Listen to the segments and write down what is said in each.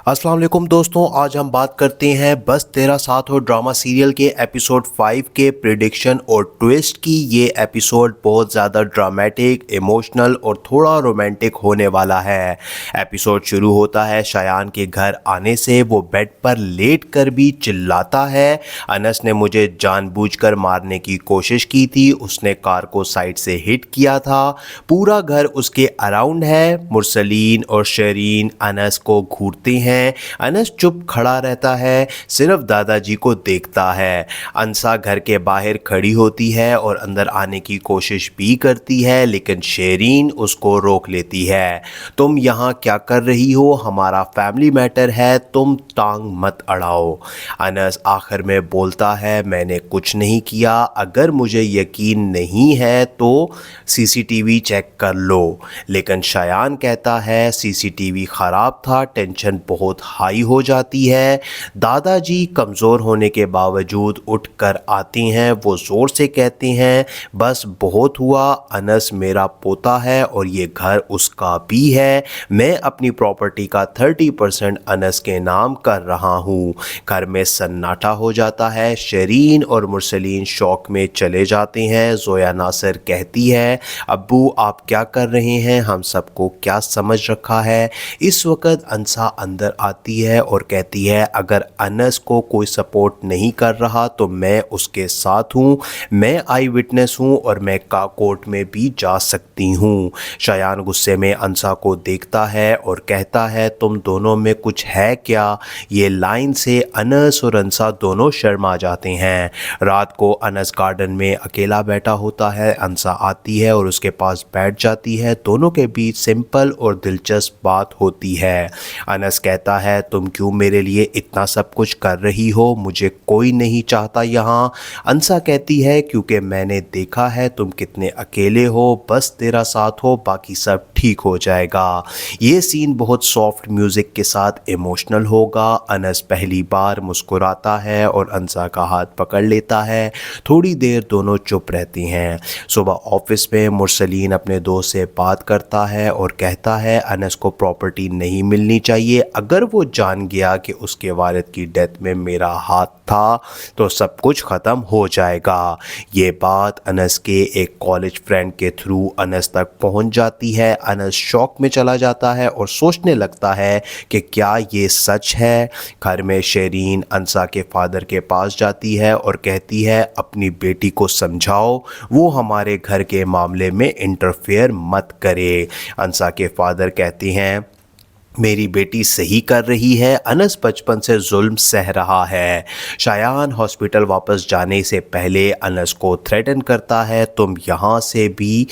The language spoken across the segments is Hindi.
अस्सलाम वालेकुम दोस्तों, आज हम बात करते हैं बस तेरा साथ हो ड्रामा सीरियल के एपिसोड 5 के प्रेडिक्शन और ट्विस्ट की। ये एपिसोड बहुत ज़्यादा ड्रामेटिक, इमोशनल और थोड़ा रोमांटिक होने वाला है। एपिसोड शुरू होता है शायान के घर आने से। वो बेड पर लेट कर भी चिल्लाता है, अनस ने मुझे जानबूझकर मारने की कोशिश की थी, उसने कार को साइड से हिट किया था, पूरा घर उसके अराउंड है। मुरसलीन और शरीन अनस को घूरते हैं। अनस चुप खड़ा रहता है, सिर्फ दादाजी को देखता है। अंसा घर के बाहर खड़ी होती है और अंदर आने की कोशिश भी करती है, लेकिन शेरीन उसको रोक लेती है। तुम यहाँ क्या कर रही हो? हमारा फैमिली मैटर है, तुम टांग मत अड़ाओ। अनस आखिर में बोलता है, मैंने कुछ नहीं किया, अगर मुझे यकीन नहीं है तो सीसीटीवी चेक कर लो। लेकिन शायान कहता है सीसीटीवी ख़राब था, टेंशन बहुत हाई हो जाती है। दादाजी कमज़ोर होने के बावजूद उठकर आते हैं। वो ज़ोर से कहते हैं, बस बहुत हुआ, अनस मेरा पोता है और ये घर उसका भी है। मैं अपनी प्रॉपर्टी का 30% अनस के नाम कर रहा हूँ। घर में सन्नाटा हो जाता है। शरीन और मुरसलीन शौक में चले जाते हैं। जोया नासिर कहती है, अब्बू आप क्या कर रहे हैं? हम सबको क्या समझ रखा है? इस वक्त अंसा अंदर आती है और कहती है, अगर अनस को कोई सपोर्ट नहीं कर रहा तो मैं उसके साथ हूँ। मैं आई विटनेस हूँ और मैं कोर्ट में भी जा सकती हूँ। शायान गुस्से में अंसा को देखता है और कहता है, तुम दोनों में कुछ है क्या? ये लाइन से अनस और अंसा दोनों शर्मा जाते हैं। रात को अनस गार्डन में अकेला बैठा होता है। अंसा आती है और उसके पास बैठ जाती है। दोनों के बीच सिंपल और दिलचस्प बात होती है। अनस कहता है, तुम क्यों मेरे लिए इतना सब कुछ कर रही हो? मुझे कोई नहीं चाहता यहाँ। अंसा कहती है, क्योंकि मैंने देखा है तुम कितने अकेले हो, बस तेरा साथ हो, बाकी सब ठीक हो जाएगा। ये सीन बहुत सॉफ्ट म्यूज़िक के साथ इमोशनल होगा। अनस पहली बार मुस्कुराता है और अंसा का हाथ पकड़ लेता है। थोड़ी देर दोनों चुप रहती हैं। सुबह ऑफिस में मुरसलीन अपने दोस्त से बात करता है और कहता है, अनस को प्रॉपर्टी नहीं मिलनी चाहिए। अगर वो जान गया कि उसके वालिद की डेथ में मेरा हाथ था तो सब कुछ ख़त्म हो जाएगा। ये बात अनस के एक कॉलेज फ्रेंड के थ्रू अनस तक पहुंच जाती है। अनस शॉक में चला जाता है और सोचने लगता है कि क्या ये सच है। घर में शेरीन अंसा के फादर के पास जाती है और कहती है, अपनी बेटी को समझाओ, वो हमारे घर के मामले में इंटरफेयर मत करे। अंसा के फादर कहते हैं, मेरी बेटी सही कर रही है, अनस बचपन से जुल्म सह रहा है। शायान हॉस्पिटल वापस जाने से पहले अनस को थ्रेटन करता है, तुम यहाँ से भी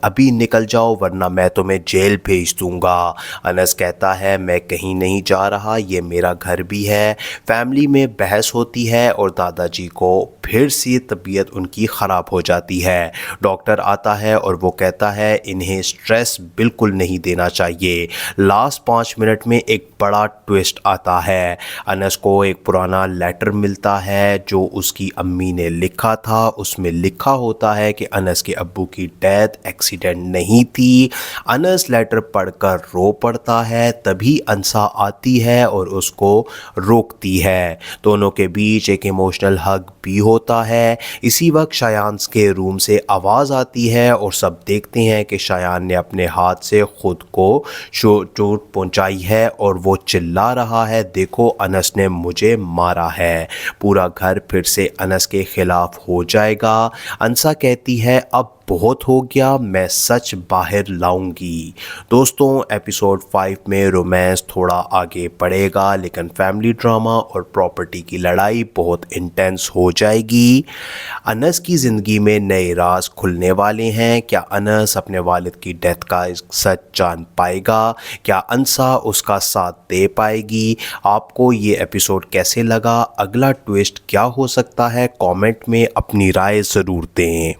अभी निकल जाओ वरना मैं तुम्हें जेल भेज दूँगा। अनस कहता है, मैं कहीं नहीं जा रहा, ये मेरा घर भी है। फैमिली में बहस होती है और दादाजी को फिर से तबीयत उनकी ख़राब हो जाती है। डॉक्टर आता है और वो कहता है, इन्हें स्ट्रेस बिल्कुल नहीं देना चाहिए। लास्ट 5 मिनट में एक बड़ा ट्विस्ट आता है। अनस को एक पुराना लेटर मिलता है जो उसकी अम्मी ने लिखा था। उसमें लिखा होता है कि अनस के अब्बू की डेथ एक्सीडेंट नहीं थी। अनस लेटर पढ़कर रो पड़ता है। तभी अंसा आती है और उसको रोकती है। दोनों के बीच एक इमोशनल हग भी होता है। इसी वक्त शायान के रूम से आवाज़ आती है और सब देखते हैं कि शायान ने अपने हाथ से खुद को चोट पहुंचाई है और वो चिल्ला रहा है, देखो अनस ने मुझे मारा है। पूरा घर फिर से अनस के खिलाफ हो जाएगा। अंसा कहती है, अब बहुत हो गया, मैं सच बाहर लाऊंगी। दोस्तों, एपिसोड 5 में रोमांस थोड़ा आगे बढ़ेगा, लेकिन फैमिली ड्रामा और प्रॉपर्टी की लड़ाई बहुत इंटेंस हो जाएगी। अनस की ज़िंदगी में नए राज खुलने वाले हैं। क्या अनस अपने वालिद की डेथ का सच जान पाएगा? क्या अंसा उसका साथ दे पाएगी? आपको ये एपिसोड कैसे लगा? अगला ट्विस्ट क्या हो सकता है? कमेंट में अपनी राय ज़रूर दें।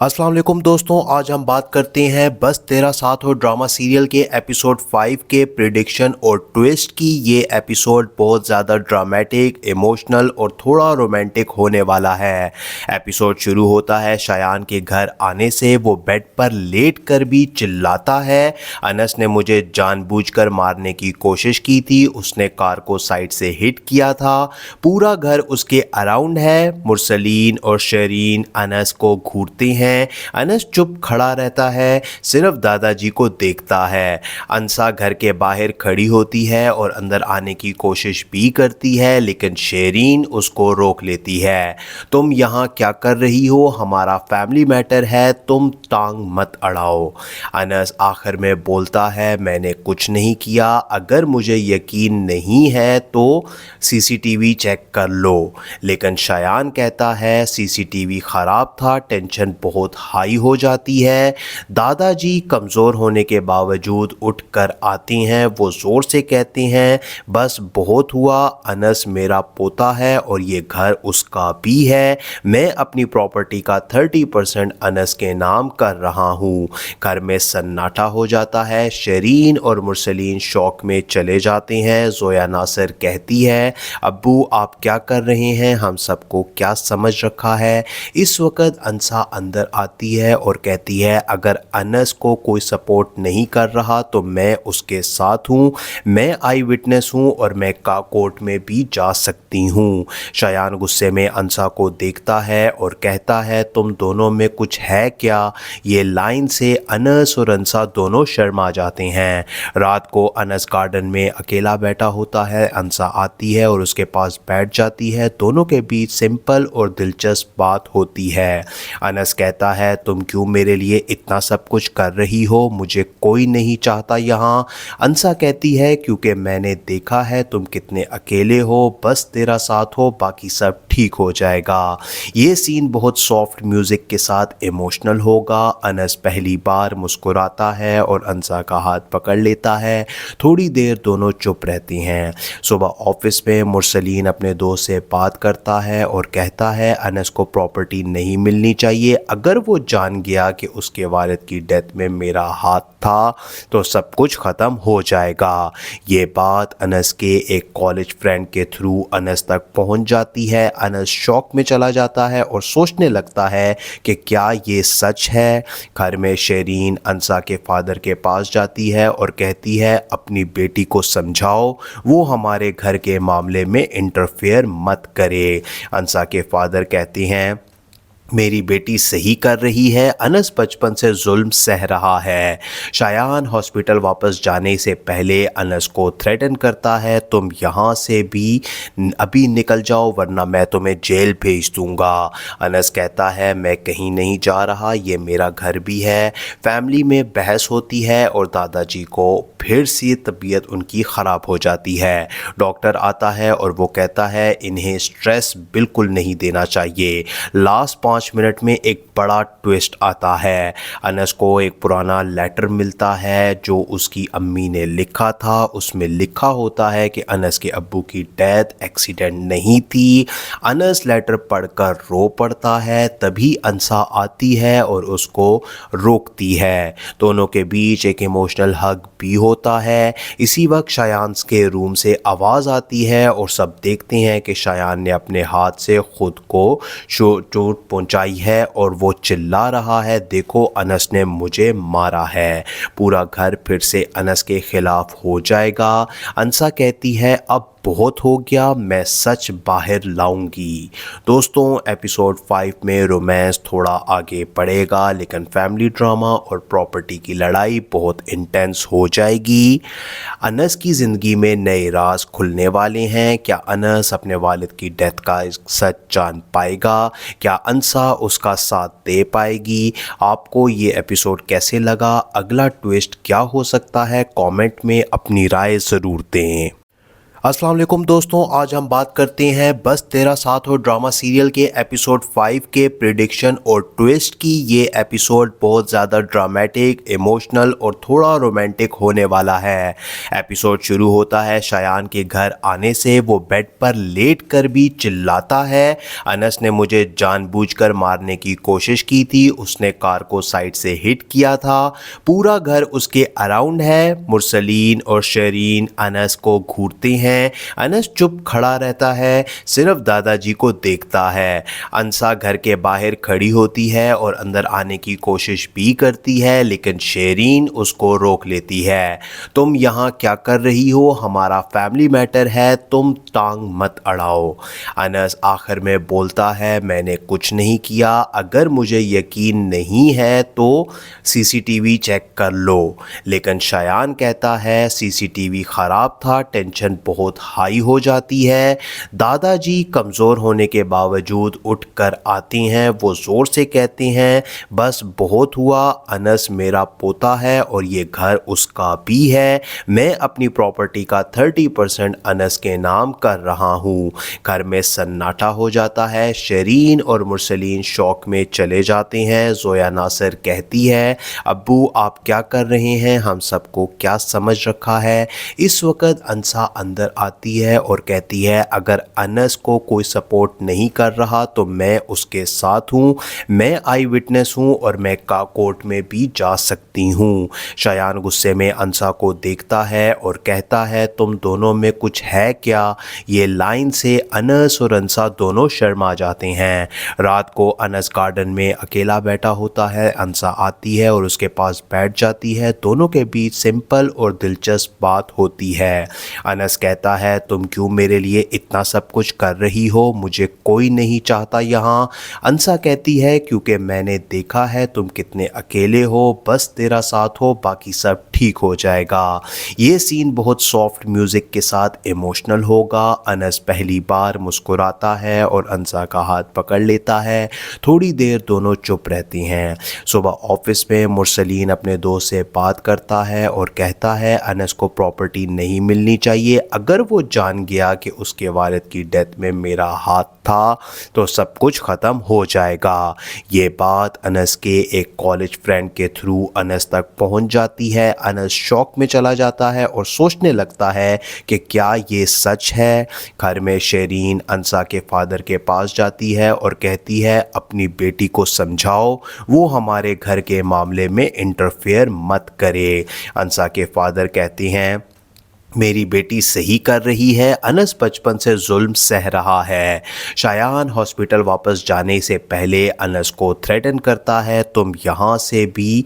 अस्सलाम वालेकुम दोस्तों, आज हम बात करते हैं बस तेरा साथ हो ड्रामा सीरियल के एपिसोड 5 के प्रिडिक्शन और ट्विस्ट की। ये एपिसोड बहुत ज़्यादा ड्रामेटिक, इमोशनल और थोड़ा रोमांटिक होने वाला है। एपिसोड शुरू होता है शायान के घर आने से। वो बेड पर लेट कर भी चिल्लाता है, अनस ने मुझे जानबूझकर मारने की कोशिश की थी, उसने कार को साइड से हिट किया था, पूरा घर उसके अराउंड है। मुरसलीन और शरीन अनस को घूरते हैं। अनस चुप खड़ा रहता है, सिर्फ दादाजी को देखता है। अंसा घर के बाहर खड़ी होती है और अंदर आने की कोशिश भी करती है, लेकिन शेरीन उसको रोक लेती है। तुम यहाँ क्या कर रही हो? हमारा फैमिली मैटर है, तुम टांग मत अड़ाओ। अनस आखिर में बोलता है, मैंने कुछ नहीं किया, अगर मुझे यकीन नहीं है तो सीसीटीवी चेक कर लो। लेकिन शायान कहता है सीसीटीवी ख़राब था, टेंशन बहुत हाई हो जाती है। दादाजी कमज़ोर होने के बावजूद उठ कर आते हैं। वो ज़ोर से कहते हैं, बस बहुत हुआ, अनस मेरा पोता है और ये घर उसका भी है। मैं अपनी प्रॉपर्टी का 30% अनस के नाम कर रहा हूँ। घर में सन्नाटा हो जाता है। शरीन और मुरसलीन शौक में चले जाते हैं। जोया नासिर कहती है, अब्बू आप क्या कर रहे हैं? हम सबको क्या समझ रखा है? इस वक्त अंसा अंदर आती है और कहती है, अगर अनस को कोई सपोर्ट नहीं कर रहा तो मैं उसके साथ हूँ, मैं आई विटनेस हूँ और मैं कोर्ट में भी जा सकती हूँ। शायान गुस्से में अंसा को देखता है और कहता है, तुम दोनों में कुछ है क्या? ये लाइन से अनस और अंसा दोनों शर्मा जाते हैं। रात को अनस गार्डन में अकेला बैठा होता है। अंसा आती है और उसके पास बैठ जाती है। दोनों के बीच सिंपल और दिलचस्प बात होती है। अनस कहता है, तुम क्यों मेरे लिए इतना सब कुछ कर रही हो? मुझे कोई नहीं चाहता यहाँ। अंसा कहती है, क्योंकि मैंने देखा है तुम कितने अकेले हो, बस तेरा साथ हो, बाकी सब ठीक हो जाएगा। ये सीन बहुत सॉफ्ट म्यूज़िक के साथ इमोशनल होगा। अनस पहली बार मुस्कुराता है और अंसा का हाथ पकड़ लेता है। थोड़ी देर दोनों चुप रहती हैं। सुबह ऑफिस में मुरसलीन अपने दोस्त से बात करता है और कहता है, अनस को प्रॉपर्टी नहीं मिलनी चाहिए। अगर वो जान गया कि उसके वालिद की डेथ में मेरा हाथ था तो सब कुछ ख़त्म हो जाएगा। ये बात अनस के एक कॉलेज फ्रेंड के थ्रू अनस तक पहुंच जाती है। अनस शॉक में चला जाता है और सोचने लगता है कि क्या ये सच है। घर में शेरीन अंसा के फादर के पास जाती है और कहती है, अपनी बेटी को समझाओ, वो हमारे घर के मामले में इंटरफेयर मत करे। अंसा के फादर कहते हैं, मेरी बेटी सही कर रही है, अनस बचपन से जुल्म सह रहा है। शायान हॉस्पिटल वापस जाने से पहले अनस को थ्रेटन करता है, तुम यहाँ से भी अभी निकल जाओ वरना मैं तुम्हें जेल भेज दूँगा। अनस कहता है, मैं कहीं नहीं जा रहा, ये मेरा घर भी है। फैमिली में बहस होती है और दादाजी को फिर से तबीयत उनकी ख़राब हो जाती है। डॉक्टर आता है और वो कहता है, इन्हें स्ट्रेस बिल्कुल नहीं देना चाहिए। लास्ट 5 मिनट में एक बड़ा ट्विस्ट आता है। अनस को एक पुराना लेटर मिलता है जो उसकी अम्मी ने लिखा था। उसमें लिखा होता है कि अनस के अब्बू की डेथ एक्सीडेंट नहीं थी। अनस लेटर पढ़कर रो पड़ता है। तभी अंसा आती है और उसको रोकती है। दोनों के बीच एक इमोशनल हग भी होता है। इसी वक्त शायान के रूम से आवाज़ आती है और सब देखते हैं कि शायान ने अपने हाथ से खुद को चोट पहुंचाई है और वो चिल्ला रहा है, देखो अनस ने मुझे मारा है। पूरा घर फिर से अनस के खिलाफ हो जाएगा। अंसा कहती है, अब बहुत हो गया, मैं सच बाहर लाऊंगी। दोस्तों, एपिसोड 5 में रोमांस थोड़ा आगे बढ़ेगा, लेकिन फैमिली ड्रामा और प्रॉपर्टी की लड़ाई बहुत इंटेंस हो जाएगी। अनस की ज़िंदगी में नए राज खुलने वाले हैं। क्या अनस अपने वालिद की डेथ का सच जान पाएगा? क्या अंसा उसका साथ दे पाएगी? आपको ये एपिसोड कैसे लगा? अगला ट्विस्ट क्या हो सकता है? कमेंट में अपनी राय ज़रूर दें। अस्सलाम वालेकुम दोस्तों, आज हम बात करते हैं बस तेरा साथ हो ड्रामा सीरियल के एपिसोड 5 के प्रिडिक्शन और ट्विस्ट की। ये एपिसोड बहुत ज़्यादा ड्रामेटिक, इमोशनल और थोड़ा रोमांटिक होने वाला है। एपिसोड शुरू होता है शायान के घर आने से। वो बेड पर लेट कर भी चिल्लाता है, अनस ने मुझे जानबूझकर मारने की कोशिश की थी, उसने कार को साइड से हिट किया था, पूरा घर उसके अराउंड है। मुरसलीन और शरीन अनस को घूरते हैं। अनस चुप खड़ा रहता है, सिर्फ दादाजी को देखता है। अंसा घर के बाहर खड़ी होती है और अंदर आने की कोशिश भी करती है, लेकिन शेरीन उसको रोक लेती है। तुम यहाँ क्या कर रही हो? हमारा फैमिली मैटर है, तुम टांग मत अड़ाओ। अनस आखिर में बोलता है, मैंने कुछ नहीं किया, अगर मुझे यकीन नहीं है तो सीसीटीवी चेक कर लो। लेकिन शायान कहता है सीसीटीवी ख़राब था, टेंशन बहुत हाई हो जाती है। दादाजी कमज़ोर होने के बावजूद उठकर आते हैं। वो ज़ोर से कहते हैं, बस बहुत हुआ, अनस मेरा पोता है और ये घर उसका भी है। मैं अपनी प्रॉपर्टी का 30% अनस के नाम कर रहा हूँ। घर में सन्नाटा हो जाता है। शरीन और मुरसलीन शौक में चले जाते हैं। जोया नासिर कहती है, अब्बू आप क्या कर रहे हैं? हम सबको क्या समझ रखा है? इस वक्त अंसा अंदर आती है और कहती है, अगर अनस को कोई सपोर्ट नहीं कर रहा तो मैं उसके साथ हूँ, मैं आई विटनेस हूँ और मैं कोर्ट में भी जा सकती हूँ। शायान गुस्से में अंसा को देखता है और कहता है, तुम दोनों में कुछ है क्या? ये लाइन से अनस और अंसा दोनों शर्मा जाते हैं। रात को अनस गार्डन में अकेला बैठा होता है। अंसा आती है और उसके पास बैठ जाती है। दोनों के बीच सिंपल और दिलचस्प बात होती है। अनस कहता है, तुम क्यों मेरे लिए इतना सब कुछ कर रही हो? मुझे कोई नहीं चाहता यहाँ। अंसा कहती है, क्योंकि मैंने देखा है तुम कितने अकेले हो, बस तेरा साथ हो, बाकी सब ठीक हो जाएगा। ये सीन बहुत सॉफ्ट म्यूज़िक के साथ इमोशनल होगा। अनस पहली बार मुस्कुराता है और अंसा का हाथ पकड़ लेता है। थोड़ी देर दोनों चुप रहती हैं। सुबह ऑफिस में मुरसलीन अपने दोस्त से बात करता है और कहता है, अनस को प्रॉपर्टी नहीं मिलनी चाहिए। अगर वो जान गया कि उसके वालिद की डेथ में मेरा हाथ था तो सब कुछ ख़त्म हो जाएगा। ये बात अनस के एक कॉलेज फ्रेंड के थ्रू अनस तक पहुंच जाती है। अनस शॉक में चला जाता है और सोचने लगता है कि क्या ये सच है। घर में शेरीन अंसा के फादर के पास जाती है और कहती है, अपनी बेटी को समझाओ, वो हमारे घर के मामले में इंटरफेयर मत करे। अंसा के फादर कहते हैं, मेरी बेटी सही कर रही है, अनस बचपन से जुल्म सह रहा है। शायान हॉस्पिटल वापस जाने से पहले अनस को थ्रेटन करता है, तुम यहाँ से भी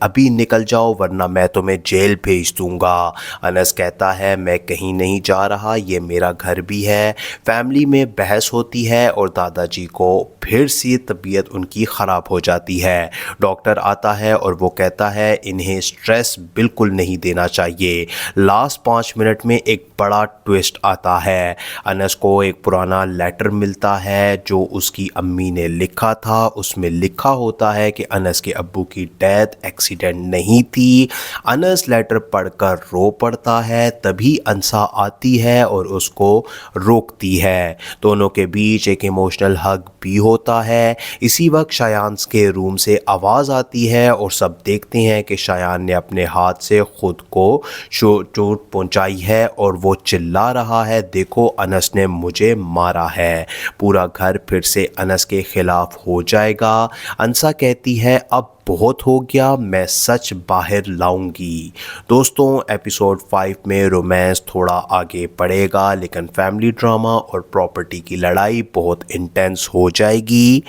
अभी निकल जाओ वरना मैं तुम्हें जेल भेज दूँगा। अनस कहता है, मैं कहीं नहीं जा रहा, ये मेरा घर भी है। फैमिली में बहस होती है और दादाजी को फिर से तबीयत उनकी ख़राब हो जाती है। डॉक्टर आता है और वो कहता है, इन्हें स्ट्रेस बिल्कुल नहीं देना चाहिए। लास्ट 5 मिनट में एक बड़ा ट्विस्ट आता है। अनस को एक पुराना लेटर मिलता है जो उसकी अम्मी ने लिखा था। उसमें लिखा होता है कि अनस के अब्बू की डेथ एक्सीडेंट नहीं थी। अनस लेटर पढ़कर रो पड़ता है। तभी अंसा आती है और उसको रोकती है। दोनों के बीच एक इमोशनल हग भी होता है। इसी वक्त शायान के रूम से आवाज़ आती है और सब देखते हैं कि शायान ने अपने हाथ से खुद को चोट पहुंचाई है और वो चिल्ला रहा है, देखो अनस ने मुझे मारा है। पूरा घर फिर से अनस के खिलाफ हो जाएगा। अंसा कहती है, अब बहुत हो गया, मैं सच बाहर लाऊंगी। दोस्तों एपिसोड 5 में रोमांस थोड़ा आगे बढ़ेगा, लेकिन फैमिली ड्रामा और प्रॉपर्टी की लड़ाई बहुत इंटेंस हो जाएगी।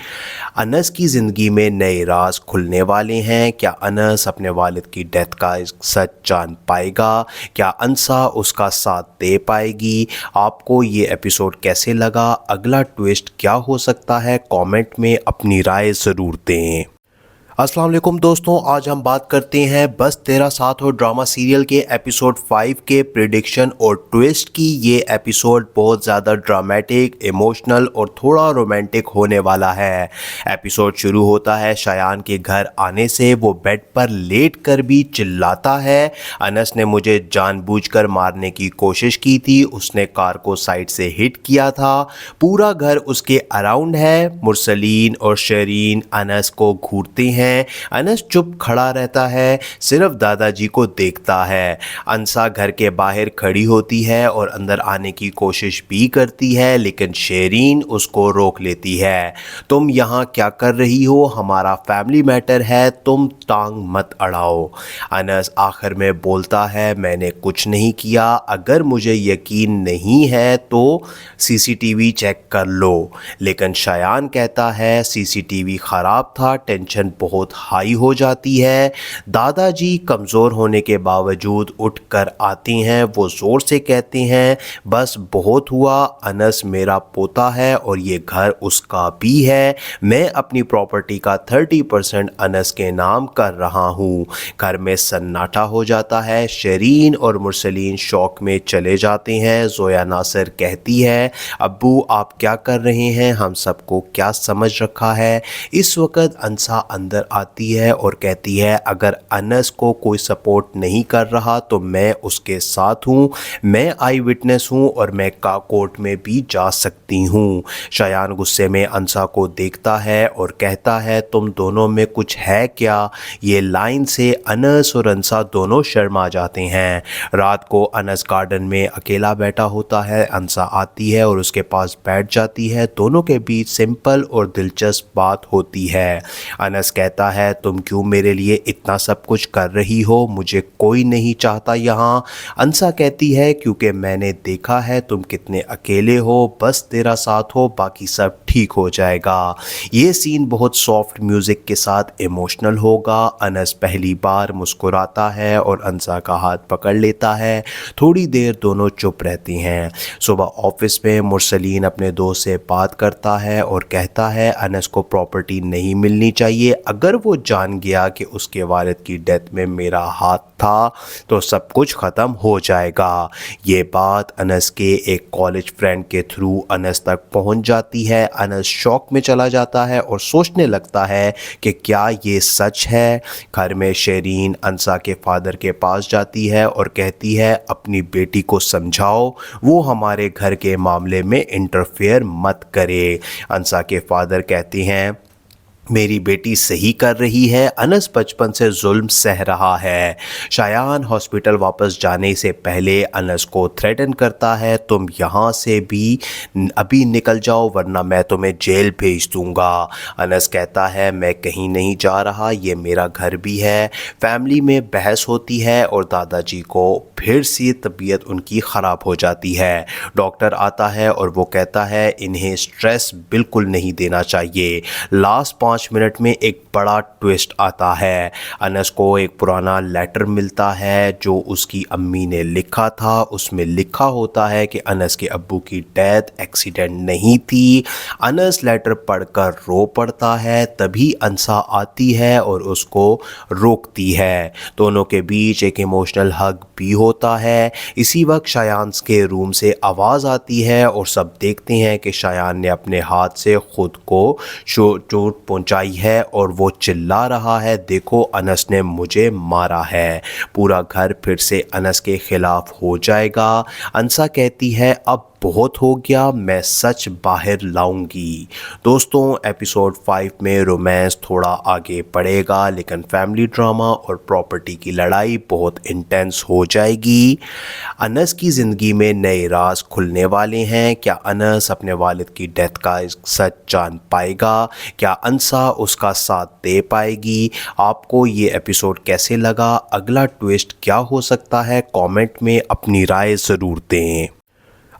अनस की ज़िंदगी में नए राज खुलने वाले हैं। क्या अनस अपने वालिद की डेथ का सच जान पाएगा? क्या अंसा उसका साथ दे पाएगी? आपको ये एपिसोड कैसे लगा? अगला ट्विस्ट क्या हो सकता है? कमेंट में अपनी राय ज़रूर दें। अस्सलाम वालेकुम दोस्तों, आज हम बात करते हैं बस तेरा साथ हो ड्रामा सीरियल के एपिसोड 5 के प्रेडिक्शन और ट्विस्ट की। ये एपिसोड बहुत ज़्यादा ड्रामेटिक, इमोशनल और थोड़ा रोमांटिक होने वाला है। एपिसोड शुरू होता है शायान के घर आने से। वो बेड पर लेट कर भी चिल्लाता है, अनस ने मुझे जानबूझकर मारने की कोशिश की थी, उसने कार को साइड से हिट किया था, पूरा घर उसके अराउंड है। मुरसलीन और शरीन अनस को घूरते हैं। अनस चुप खड़ा रहता है, सिर्फ दादाजी को देखता है। अंसा घर के बाहर खड़ी होती है और अंदर आने की कोशिश भी करती है, लेकिन शेरीन उसको रोक लेती है। तुम यहाँ क्या कर रही हो? हमारा फैमिली मैटर है, तुम टांग मत अड़ाओ। अनस आखिर में बोलता है, मैंने कुछ नहीं किया, अगर मुझे यकीन नहीं है तो सीसीटीवी चेक कर लो। लेकिन शायान कहता है सीसीटीवी ख़राब था, टेंशन बहुत हाई हो जाती है। दादाजी कमज़ोर होने के बावजूद उठकर आते हैं। वो ज़ोर से कहते हैं, बस बहुत हुआ, अनस मेरा पोता है और ये घर उसका भी है। मैं अपनी प्रॉपर्टी का 30% अनस के नाम कर रहा हूँ। घर में सन्नाटा हो जाता है। शरीन और मुरसलीन शौक में चले जाते हैं। जोया नासिर कहती है, अब्बू आप क्या कर रहे हैं? हम सबको क्या समझ रखा है? इस वक्त अंसा अंदर आती है और कहती है, अगर अनस को कोई सपोर्ट नहीं कर रहा तो मैं उसके साथ हूँ, मैं आई विटनेस हूँ और मैं कोर्ट में भी जा सकती हूँ। शायान गुस्से में अंसा को देखता है और कहता है, तुम दोनों में कुछ है क्या? ये लाइन से अनस और अंसा दोनों शर्मा जाते हैं। रात को अनस गार्डन में अकेला बैठा होता है। अंसा आती है और उसके पास बैठ जाती है। दोनों के बीच सिंपल और दिलचस्प बात होती है। अनस कहता है, तुम क्यों मेरे लिए इतना सब कुछ कर रही हो? मुझे कोई नहीं चाहता यहाँ। अंसा कहती है, क्योंकि मैंने देखा है तुम कितने अकेले हो, बस तेरा साथ हो, बाकी सब ठीक हो जाएगा। ये सीन बहुत सॉफ्ट म्यूज़िक के साथ इमोशनल होगा। अनस पहली बार मुस्कुराता है और अंसा का हाथ पकड़ लेता है। थोड़ी देर दोनों चुप रहती हैं। सुबह ऑफिस में मुरसलीन अपने दोस्त से बात करता है और कहता है, अनस को प्रॉपर्टी नहीं मिलनी चाहिए। अगर वो जान गया कि उसके वालिद की डेथ में मेरा हाथ था तो सब कुछ ख़त्म हो जाएगा। ये बात अनस के एक कॉलेज फ्रेंड के थ्रू अनस तक पहुंच जाती है। अनस शॉक में चला जाता है और सोचने लगता है कि क्या ये सच है। घर में शेरीन अंसा के फादर के पास जाती है और कहती है, अपनी बेटी को समझाओ, वो हमारे घर के मामले में इंटरफेयर मत करे। अंसा के फादर कहते हैं, मेरी बेटी सही कर रही है, अनस बचपन से जुल्म सह रहा है। शायान हॉस्पिटल वापस जाने से पहले अनस को थ्रेटन करता है, तुम यहाँ से भी अभी निकल जाओ वरना मैं तुम्हें जेल भेज दूँगा। अनस कहता है, मैं कहीं नहीं जा रहा, ये मेरा घर भी है। फैमिली में बहस होती है और दादाजी को फिर से तबीयत उनकी ख़राब हो जाती है। डॉक्टर आता है और वो कहता है, इन्हें स्ट्रेस बिल्कुल नहीं देना चाहिए। लास्ट 5 मिनट में एक बड़ा ट्विस्ट आता है। अनस को एक पुराना लेटर मिलता है जो उसकी अम्मी ने लिखा था। उसमें लिखा होता है कि अनस के अब्बू की डेथ एक्सीडेंट नहीं थी। अनस लेटर पढ़कर रो पड़ता है। तभी अंसा आती है और उसको रोकती है। दोनों के बीच एक इमोशनल हग भी होता है। इसी वक्त शायान के रूम से आवाज़ आती है और सब देखते हैं कि शायान ने अपने हाथ से खुद को चोट पहुंचाई है और वो चिल्ला रहा है, देखो अनस ने मुझे मारा है। पूरा घर फिर से अनस के खिलाफ हो जाएगा। अंसा कहती है, अब बहुत हो गया, मैं सच बाहर लाऊंगी। दोस्तों, एपिसोड 5 में रोमांस थोड़ा आगे बढ़ेगा, लेकिन फैमिली ड्रामा और प्रॉपर्टी की लड़ाई बहुत इंटेंस हो जाएगी। अनस की ज़िंदगी में नए राज खुलने वाले हैं। क्या अनस अपने वालिद की डेथ का सच जान पाएगा? क्या अंसा उसका साथ दे पाएगी? आपको ये एपिसोड कैसे लगा? अगला ट्विस्ट क्या हो सकता है? कमेंट में अपनी राय ज़रूर दें।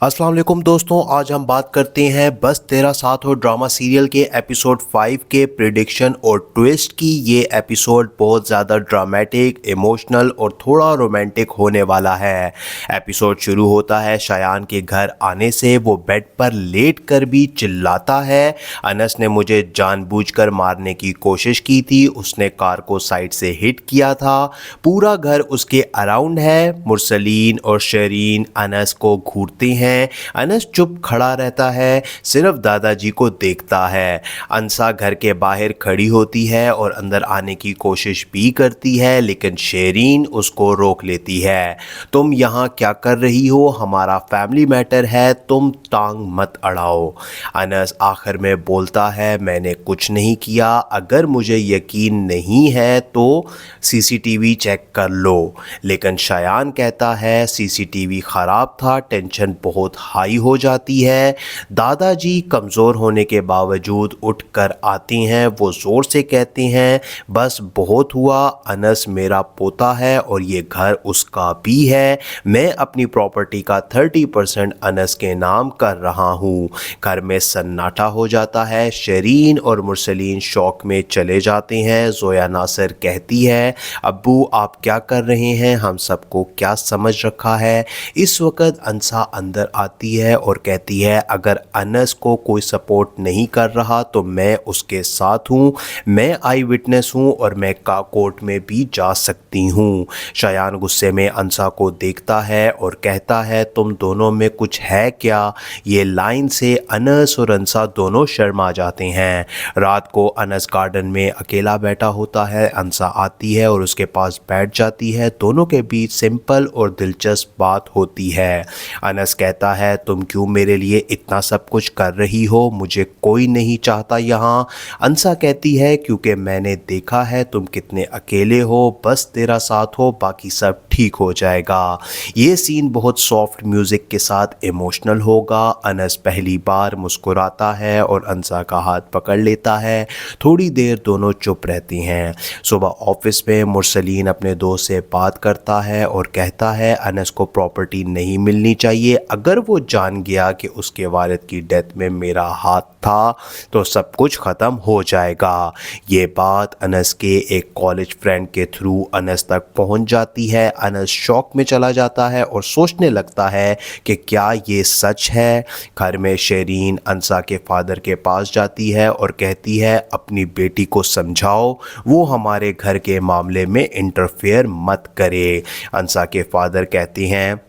अस्सलाम वालेकुम दोस्तों, आज हम बात करते हैं बस तेरा साथ हो ड्रामा सीरियल के एपिसोड 5 के प्रिडिक्शन और ट्विस्ट की। ये एपिसोड बहुत ज़्यादा ड्रामेटिक, इमोशनल और थोड़ा रोमांटिक होने वाला है। एपिसोड शुरू होता है शायान के घर आने से। वो बेड पर लेट कर भी चिल्लाता है, अनस ने मुझे जानबूझकर मारने की कोशिश की थी, उसने कार को साइड से हिट किया था, पूरा घर उसके अराउंड है। मुरसलीन और शरीन अनस को घूरते हैं। अनस चुप खड़ा रहता है, सिर्फ दादाजी को देखता है। अंसा घर के बाहर खड़ी होती है और अंदर आने की कोशिश भी करती है, लेकिन शेरीन उसको रोक लेती है। तुम यहाँ क्या कर रही हो? हमारा फैमिली मैटर है, तुम टांग मत अड़ाओ। अनस आखिर में बोलता है, मैंने कुछ नहीं किया, अगर मुझे यकीन नहीं है तो सीसीटीवी चेक कर लो। लेकिन शायान कहता है सीसीटीवी ख़राब था, टेंशन बहुत हाई हो जाती है। दादाजी कमज़ोर होने के बावजूद उठ कर आते हैं। वो ज़ोर से कहते हैं, बस बहुत हुआ, अनस मेरा पोता है और ये घर उसका भी है। मैं अपनी प्रॉपर्टी का 30% अनस के नाम कर रहा हूँ। घर में सन्नाटा हो जाता है। शरीन और मुरसलीन शौक में चले जाते हैं। जोया नासिर कहती है, अब्बू आप क्या कर रहे हैं? हम सबको क्या समझ रखा है? इस वक्त अंसा अंदर आती है और कहती है, अगर अनस को कोई सपोर्ट नहीं कर रहा तो मैं उसके साथ हूँ, मैं आई विटनेस हूँ और मैं कोर्ट में भी जा सकती हूँ। शायान गुस्से में अंसा को देखता है और कहता है, तुम दोनों में कुछ है क्या? ये लाइन से अनस और अंसा दोनों शर्मा जाते हैं। रात को अनस गार्डन में अकेला बैठा होता है। अंसा आती है और उसके पास बैठ जाती है। दोनों के बीच सिंपल और दिलचस्प बात होती है। अनस कहता है, तुम क्यों मेरे लिए इतना सब कुछ कर रही हो? मुझे कोई नहीं चाहता यहाँ। अंसा कहती है, क्योंकि मैंने देखा है तुम कितने अकेले हो, बस तेरा साथ हो, बाकी सब ठीक हो जाएगा। ये सीन बहुत सॉफ्ट म्यूज़िक के साथ इमोशनल होगा। अनस पहली बार मुस्कुराता है और अंसा का हाथ पकड़ लेता है। थोड़ी देर दोनों चुप रहती हैं। सुबह ऑफिस में मुरसलीन अपने दोस्त से बात करता है और कहता है, अनस को प्रॉपर्टी नहीं मिलनी चाहिए। अगर वो जान गया कि उसके वालिद की डेथ में मेरा हाथ था तो सब कुछ ख़त्म हो जाएगा। ये बात अनस के एक कॉलेज फ्रेंड के थ्रू अनस तक पहुंच जाती है। अनस शॉक में चला जाता है और सोचने लगता है कि क्या ये सच है। घर में शेरीन अंसा के फादर के पास जाती है और कहती है, अपनी बेटी को समझाओ, वो हमारे घर के मामले में इंटरफेयर मत करे। अंसा के फादर कहते हैं,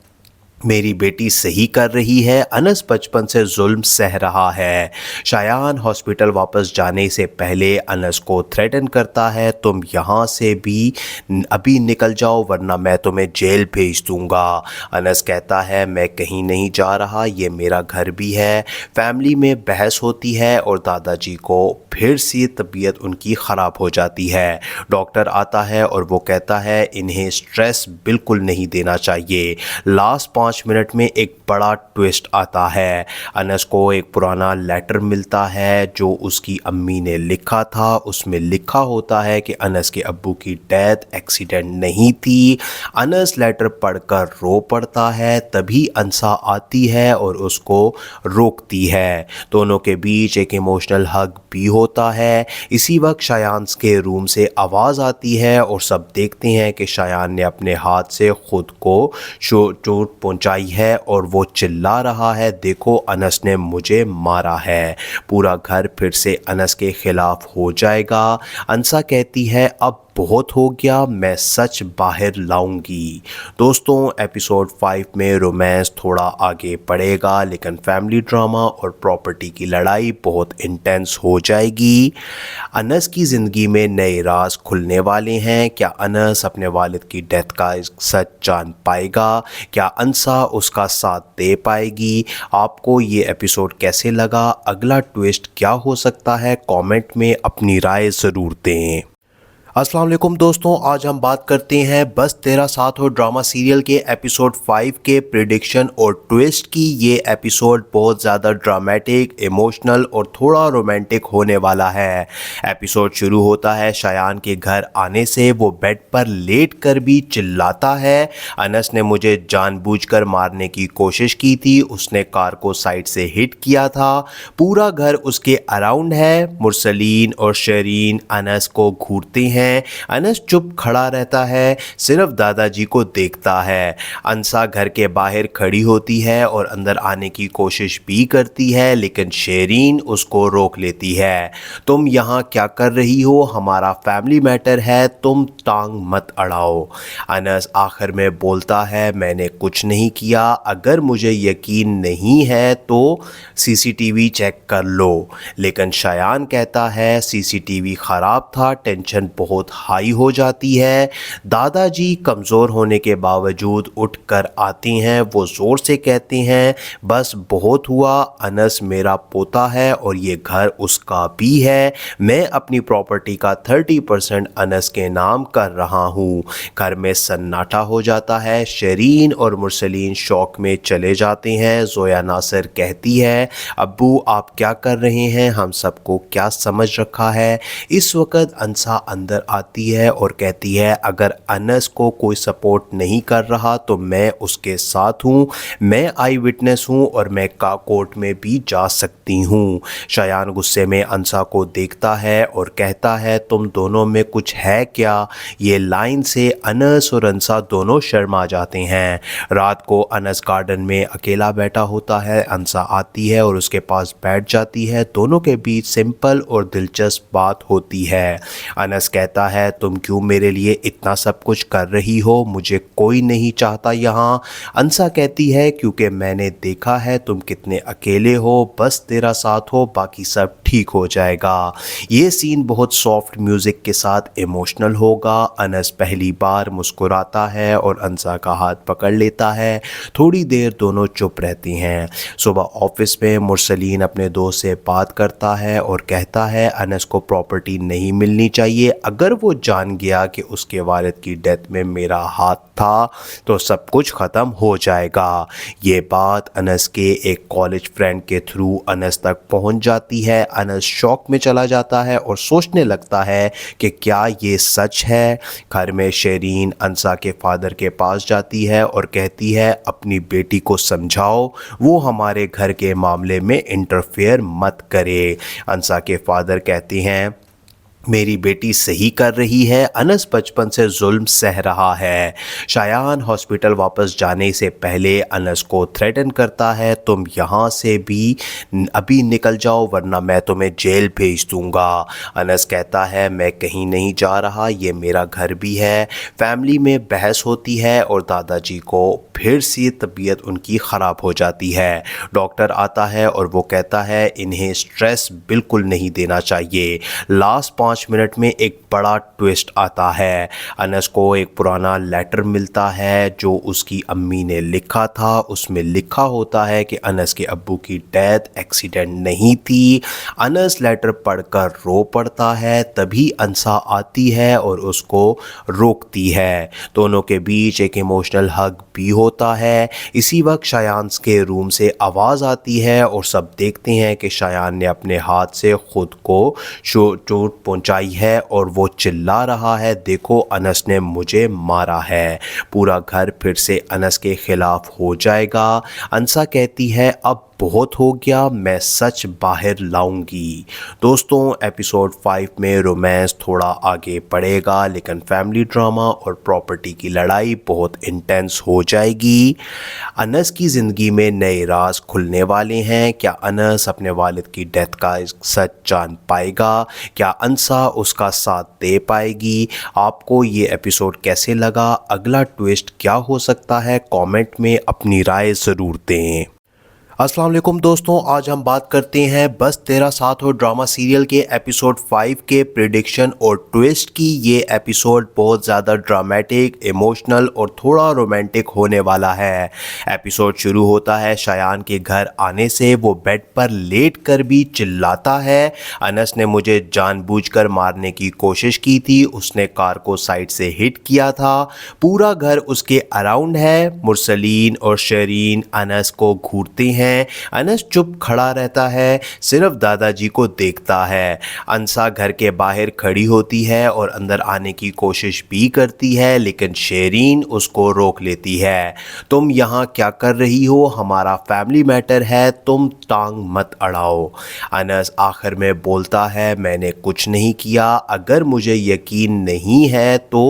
मेरी बेटी सही कर रही है, अनस बचपन से जुल्म सह रहा है। शायान हॉस्पिटल वापस जाने से पहले अनस को थ्रेटन करता है, तुम यहाँ से भी अभी निकल जाओ वरना मैं तुम्हें जेल भेज दूँगा। अनस कहता है, मैं कहीं नहीं जा रहा, ये मेरा घर भी है। फैमिली में बहस होती है और दादाजी को फिर से तबीयत उनकी ख़राब हो जाती है। डॉक्टर आता है और वो कहता है, इन्हें स्ट्रेस बिल्कुल नहीं देना चाहिए। लास्ट 5 मिनट में एक बड़ा ट्विस्ट आता है। अनस को एक पुराना लेटर मिलता है जो उसकी अम्मी ने लिखा था। उसमें लिखा होता है कि अनस के अब्बू की डेथ एक्सीडेंट नहीं थी। अनस लेटर पढ़कर रो पड़ता है। तभी अंसा आती है और उसको रोकती है। दोनों के बीच एक इमोशनल हग भी होता है। इसी वक्त शायान के रूम से आवाज़ आती है और सब देखते हैं कि शायान ने अपने हाथ से खुद को चोट पहुंचाई है और वो चिल्ला रहा है, देखो अनस ने मुझे मारा है। पूरा घर फिर से अनस के खिलाफ हो जाएगा। अंसा कहती है, अब बहुत हो गया, मैं सच बाहर लाऊंगी। दोस्तों, एपिसोड 5 में रोमांस थोड़ा आगे बढ़ेगा, लेकिन फैमिली ड्रामा और प्रॉपर्टी की लड़ाई बहुत इंटेंस हो जाएगी। अनस की ज़िंदगी में नए राज खुलने वाले हैं। क्या अनस अपने वालिद की डेथ का सच जान पाएगा? क्या अंसा उसका साथ दे पाएगी? आपको ये एपिसोड कैसे लगा? अगला ट्विस्ट क्या हो सकता है? कमेंट में अपनी राय ज़रूर दें। अस्सलाम वालेकुम दोस्तों, आज हम बात करते हैं बस तेरा साथ हो ड्रामा सीरियल के एपिसोड 5 के प्रेडिक्शन और ट्विस्ट की। ये एपिसोड बहुत ज़्यादा ड्रामेटिक, इमोशनल और थोड़ा रोमांटिक होने वाला है। एपिसोड शुरू होता है शायान के घर आने से। वो बेड पर लेट कर भी चिल्लाता है, अनस ने मुझे जानबूझकर मारने की कोशिश की थी, उसने कार को साइड से हिट किया था, पूरा घर उसके अराउंड है। मुरसलीन और शरीन अनस को घूरते हैं। अनस चुप खड़ा रहता है, सिर्फ दादाजी को देखता है। अंसा घर के बाहर खड़ी होती है और अंदर आने की कोशिश भी करती है, लेकिन शेरीन उसको रोक लेती है। तुम यहाँ क्या कर रही हो? हमारा फैमिली मैटर है, तुम टांग मत अड़ाओ। अनस आखिर में बोलता है, मैंने कुछ नहीं किया, अगर मुझे यकीन नहीं है तो सीसीटीवी चेक कर लो। लेकिन शायान कहता है सीसीटीवी ख़राब था, टेंशन बहुत हाई हो जाती है। दादाजी कमज़ोर होने के बावजूद उठकर आते हैं। वो ज़ोर से कहते हैं, बस बहुत हुआ, अनस मेरा पोता है और ये घर उसका भी है। मैं अपनी प्रॉपर्टी का 30% अनस के नाम कर रहा हूँ। घर में सन्नाटा हो जाता है। शरीन और मुरसलीन शौक में चले जाते हैं। जोया नासिर कहती है, अब्बू आप क्या कर रहे हैं? हम सबको क्या समझ रखा है? इस वक्त अंसा अंदर आती है और कहती है, अगर अनस को कोई सपोर्ट नहीं कर रहा तो मैं उसके साथ हूँ, मैं आई विटनेस हूँ और मैं कोर्ट में भी जा सकती हूँ। शायान गुस्से में अंसा को देखता है और कहता है, तुम दोनों में कुछ है क्या? ये लाइन से अनस और अंसा दोनों शर्मा जाते हैं। रात को अनस गार्डन में अकेला बैठा होता है। अंसा आती है और उसके पास बैठ जाती है। दोनों के बीच सिंपल और दिलचस्प बात होती है। अनस कहता है, तुम क्यों मेरे लिए इतना सब कुछ कर रही हो? मुझे कोई नहीं चाहता यहाँ। अंसा कहती है, क्योंकि मैंने देखा है तुम कितने अकेले हो, बस तेरा साथ हो, बाकी सब ठीक हो जाएगा। ये सीन बहुत सॉफ्ट म्यूज़िक के साथ इमोशनल होगा। अनस पहली बार मुस्कुराता है और अंसा का हाथ पकड़ लेता है। थोड़ी देर दोनों चुप रहती हैं। सुबह ऑफिस में मुरसलीन अपने दोस्त से बात करता है और कहता है, अनस को प्रॉपर्टी नहीं मिलनी चाहिए। अगर वो जान गया कि उसके वालिद की डेथ में मेरा हाथ था तो सब कुछ ख़त्म हो जाएगा। ये बात अनस के एक कॉलेज फ्रेंड के थ्रू अनस तक पहुंच जाती है। अनस शॉक में चला जाता है और सोचने लगता है कि क्या ये सच है। घर में शेरीन अंसा के फादर के पास जाती है और कहती है, अपनी बेटी को समझाओ, वो हमारे घर के मामले में इंटरफेयर मत करे। अंसा के फादर कहते हैं, मेरी बेटी सही कर रही है, अनस बचपन से जुल्म सह रहा है। शायान हॉस्पिटल वापस जाने से पहले अनस को थ्रेटन करता है, तुम यहाँ से भी अभी निकल जाओ वरना मैं तुम्हें जेल भेज दूँगा। अनस कहता है, मैं कहीं नहीं जा रहा, ये मेरा घर भी है। फैमिली में बहस होती है और दादाजी को फिर से तबीयत उनकी ख़राब हो जाती है। डॉक्टर आता है और वो कहता है, इन्हें स्ट्रेस बिल्कुल नहीं देना चाहिए। लास्ट 5 मिनट में एक बड़ा ट्विस्ट आता है। अनस को एक पुराना लेटर मिलता है जो उसकी अम्मी ने लिखा था। उसमें लिखा होता है कि अनस के अब्बू की डेथ एक्सीडेंट नहीं थी। अनस लेटर पढ़कर रो पड़ता है। तभी अंसा आती है और उसको रोकती है। दोनों के बीच एक इमोशनल हग भी होता है। इसी वक्त शायान के रूम से आवाज़ आती है और सब देखते हैं कि शायान ने अपने हाथ से खुद को चोट पहुंचाई है और वो चिल्ला रहा है, देखो अनस ने मुझे मारा है। पूरा घर फिर से अनस के खिलाफ हो जाएगा। अंसा कहती है, अब बहुत हो गया, मैं सच बाहर लाऊंगी। दोस्तों एपिसोड 5 में रोमांस थोड़ा आगे बढ़ेगा, लेकिन फैमिली ड्रामा और प्रॉपर्टी की लड़ाई बहुत इंटेंस हो जाएगी। अनस की ज़िंदगी में नए राज खुलने वाले हैं। क्या अनस अपने वालिद की डेथ का सच जान पाएगा? क्या अंसा उसका साथ दे पाएगी? आपको ये एपिसोड कैसे लगा? अगला ट्विस्ट क्या हो सकता है? कमेंट में अपनी राय ज़रूर दें। अस्सलाम वालेकुम दोस्तों, आज हम बात करते हैं बस तेरा साथ हो ड्रामा सीरियल के एपिसोड 5 के प्रेडिक्शन और ट्विस्ट की। ये एपिसोड बहुत ज़्यादा ड्रामेटिक, इमोशनल और थोड़ा रोमांटिक होने वाला है। एपिसोड शुरू होता है शायान के घर आने से। वो बेड पर लेट कर भी चिल्लाता है, अनस ने मुझे जानबूझकर मारने की कोशिश की थी, उसने कार को साइड से हिट किया था, पूरा घर उसके अराउंड है। मुरसलीन और शरीन अनस को घूरते हैं। अनस चुप खड़ा रहता है, सिर्फ दादाजी को देखता है। अंसा घर के बाहर खड़ी होती है और अंदर आने की कोशिश भी करती है, लेकिन शेरीन उसको रोक लेती है। तुम यहाँ क्या कर रही हो? हमारा फैमिली मैटर है, तुम टांग मत अड़ाओ। अनस आखिर में बोलता है, मैंने कुछ नहीं किया, अगर मुझे यकीन नहीं है तो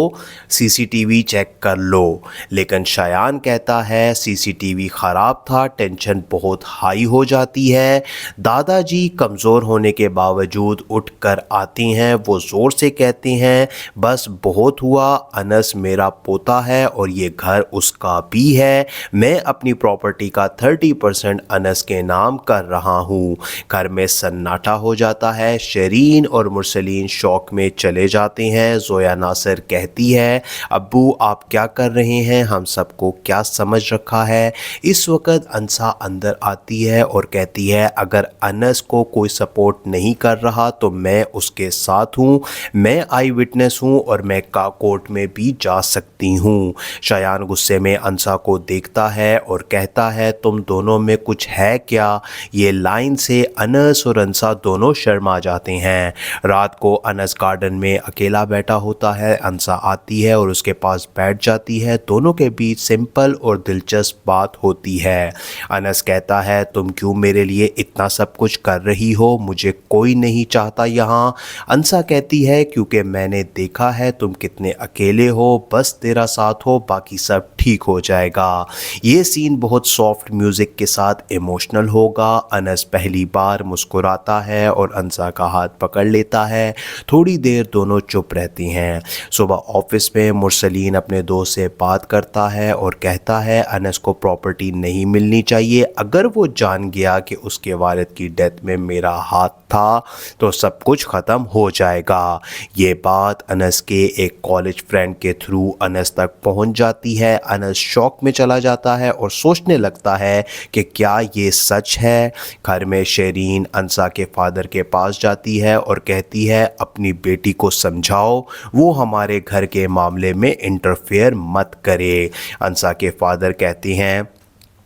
सीसीटीवी चेक कर लो। लेकिन शायान कहता है सीसीटीवी ख़राब था, टेंशन बहुत हाई हो जाती है। दादाजी कमज़ोर होने के बावजूद उठकर आते हैं। वो ज़ोर से कहते हैं, बस बहुत हुआ, अनस मेरा पोता है और ये घर उसका भी है। मैं अपनी प्रॉपर्टी का 30% अनस के नाम कर रहा हूँ। घर में सन्नाटा हो जाता है। शरीन और मुरसलीन शौक में चले जाते हैं। जोया नासिर कहती है, अब्बू आप क्या कर रहे हैं? हम सबको क्या समझ रखा है? इस वक्त अंसा अंदर आती है और कहती है, अगर अनस को कोई सपोर्ट नहीं कर रहा तो मैं उसके साथ हूँ, मैं आई विटनेस हूँ और मैं कोर्ट में भी जा सकती हूँ। शायान गुस्से में अंसा को देखता है और कहता है, तुम दोनों में कुछ है क्या? ये लाइन से अनस और अंसा दोनों शर्मा जाते हैं। रात को अनस गार्डन में अकेला बैठा होता है। अंसा आती है और उसके पास बैठ जाती है। दोनों के बीच सिंपल और दिलचस्प बात होती है। अनस कहता है, तुम क्यों मेरे लिए इतना सब कुछ कर रही हो? मुझे कोई नहीं चाहता यहाँ। अंसा कहती है, क्योंकि मैंने देखा है तुम कितने अकेले हो, बस तेरा साथ हो, बाकी सब ठीक हो जाएगा। ये सीन बहुत सॉफ्ट म्यूज़िक के साथ इमोशनल होगा। अनस पहली बार मुस्कुराता है और अंसा का हाथ पकड़ लेता है। थोड़ी देर दोनों चुप रहती हैं। सुबह ऑफिस में मुरसलीन अपने दोस्त से बात करता है और कहता है, अनस को प्रॉपर्टी नहीं मिलनी चाहिए। अगर वो जान गया कि उसके वालिद की डेथ में मेरा हाथ था तो सब कुछ ख़त्म हो जाएगा। ये बात अनस के एक कॉलेज फ्रेंड के थ्रू अनस तक पहुंच जाती है। अनस शॉक में चला जाता है और सोचने लगता है कि क्या ये सच है। घर में शेरीन अंसा के फादर के पास जाती है और कहती है, अपनी बेटी को समझाओ, वो हमारे घर के मामले में इंटरफेयर मत करे। अंसा के फादर कहते हैं,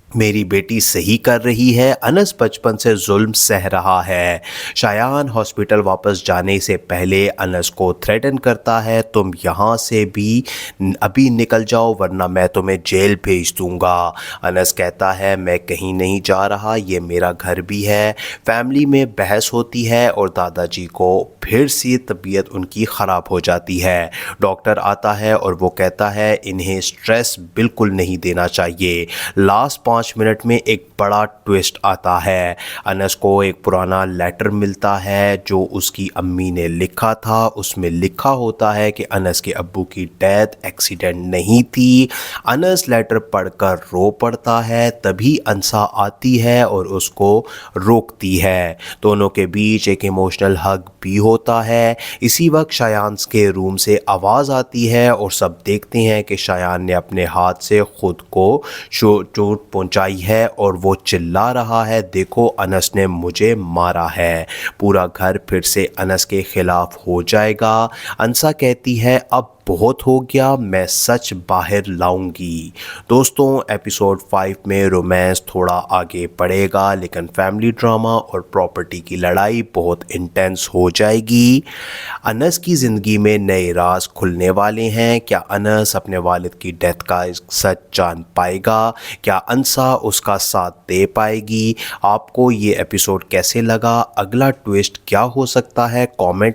मेरी बेटी सही कर रही है, अनस बचपन से जुल्म सह रहा है। शायान हॉस्पिटल वापस जाने से पहले अनस को थ्रेटन करता है, तुम यहाँ से भी अभी निकल जाओ वरना मैं तुम्हें जेल भेज दूँगा। अनस कहता है, मैं कहीं नहीं जा रहा, ये मेरा घर भी है। फैमिली में बहस होती है और दादाजी को फिर से तबीयत उनकी ख़राब हो जाती है। डॉक्टर आता है और वो कहता है, इन्हें स्ट्रेस बिल्कुल नहीं देना चाहिए। लास्ट 5 मिनट में एक बड़ा ट्विस्ट आता है। अनस को एक पुराना लेटर मिलता है जो उसकी अम्मी ने लिखा था। उसमें लिखा होता है कि अनस के अब्बू की डेथ एक्सीडेंट नहीं थी। अनस लेटर पढ़कर रो पड़ता है। तभी अंसा आती है और उसको रोकती है। दोनों के बीच एक इमोशनल हग भी होता है। इसी वक्त शायान के रूम से आवाज़ आती है और सब देखते हैं कि शायान ने अपने हाथ से खुद को चोट पहुंचाई है और वो चिल्ला रहा है, देखो अनस ने मुझे मारा है। पूरा घर फिर से अनस के खिलाफ हो जाएगा। अंसा कहती है, अब बहुत हो गया, मैं सच बाहर लाऊंगी। दोस्तों एपिसोड 5 में रोमांस थोड़ा आगे बढ़ेगा, लेकिन फैमिली ड्रामा और प्रॉपर्टी की लड़ाई बहुत इंटेंस हो जाएगी। अनस की ज़िंदगी में नए राज खुलने वाले हैं। क्या अनस अपने वालिद की डेथ का सच जान पाएगा? क्या अंसा उसका साथ दे पाएगी? आपको ये एपिसोड कैसे लगा? अगला ट्विस्ट क्या हो सकता है? कमेंट